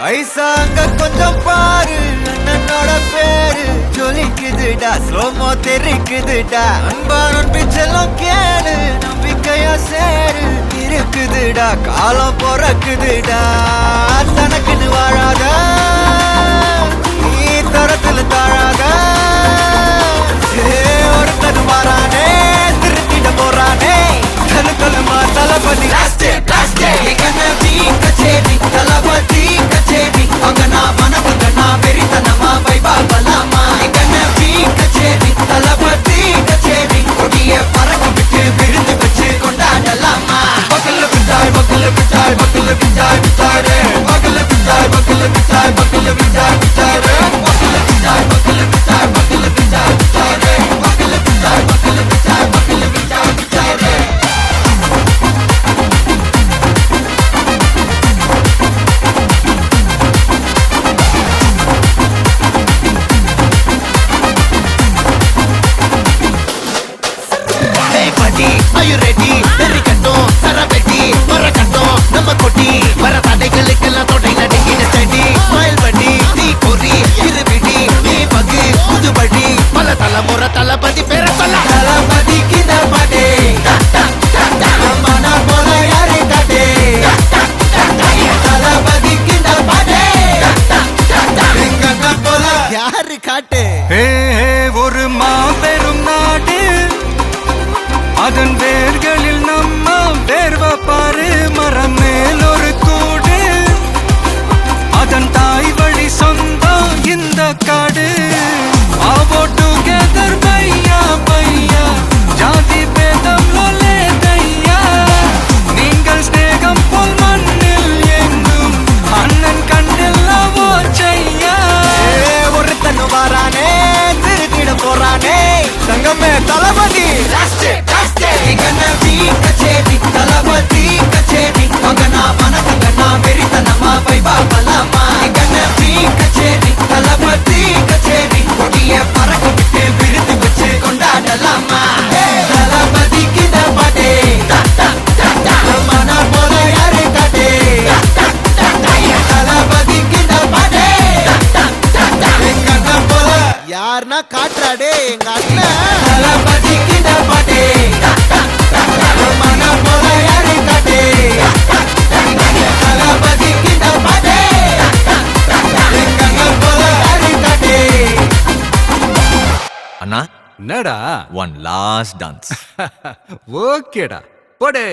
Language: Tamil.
ஐசா அங்க கொஞ்சம் பாரு, அண்ணனோட பேரு ஜொலிக்குதுடா, ஸ்லோமோ தெரிக்குதுடா, அன்பான பிச்செல்லாம் கேளு, நம்பிக்கையா சேரு இருக்குதுடா, காலம் பொறக்குதுடா, தனக்குன்னு வாழாத நீ தரத்துல தாழாத, ஒருத்தன் மாறானே திருத்திட போறானே, தனக்குள்ளமா தளபதி கச்சேரி தளபதி கச்சேரி அங்கனா வனவங்கனா வெறித்தனமா வைபா பலாமா கண்ணபி கச்சேரி தளபதி கச்சேரி கொடிய பறக்க விட்டு விருந்து வச்சு கொண்டாடலாமா பக்கல்ல விட்டாய் பக்கல்ல விட்டாய் பக்கல்ல விட்டாய் விட்டாரே பக்கல்ல விட்டாய் பக்கல்ல விட்டாய் பக்கல்ல விட்டாய் விட்டாரே பக்கல்ல விட்டாய் பக்கல்ல விட்டாய் பக்கல்ல விட்டாய் விட்டாரே பக்கல்ல விட்டாய் பக்கல்ல விட்டாய் பக்கல்ல விட்டாய் விட்டாரே Are you ready? Very கட்டும் சரவெட்டி வர கட்டும் நம்ம கொட்டி வர தடைகளுக்கெல்லாம் தொடை நடுங்கின செடி ஸ்மைல் பண்ணி தீ பொறி இருவிடி நீ பகு புதுபடி பல தலைமுறை தளபதி பேர சொல்ல தளபதிக்கு பாடே மன போல யாரே காட்டே தளபதிக்கு பாடே எங்க போல யாரு காட்டு ஒரு மாபெரும் நாடு அதன் வேர்களில் நம்ம வேர்வ பாரு மரம் மேல் ஒரு கூடு அதன் தாய் வழி சொந்தம் இந்த காடு ஆவோ டுகெதர் பையா பையா ஜாதி பேதம் லோலே தையா நீங்கள் ஸ்நேகம் போல் மண்ணில் எங்கும் அண்ணன் கண்ணில் ஓச்சையா ஒருத்தன் வாரானே திருத்திட போறானே தங்கமே தளபதி கண்ணபி கச்சேரி தளபதி கச்சேரி மகனா வனவங்கனா வெறித்தனமா வைபா பலாமா கண்ணபி கச்சேரி தளபதி கச்சேரி கொடிய பறக்க விட்டு விருந்து வச்சு கொண்டாடலாமா தளபதிக்கு பாட்டே மன போல யாரு காட்டே தளபதிக்கு பாட்டே எங்க போல யாருன்னா காட்டுறாடே எங்க அண்ணன் தளபதிக்கு பாட்டே மன போல யாரு காட்டே தளபதிக்கு பாட்டே எங்க போல யாரு காட்டே அண்ணா என்னடா one last dance ஓகேடா போடே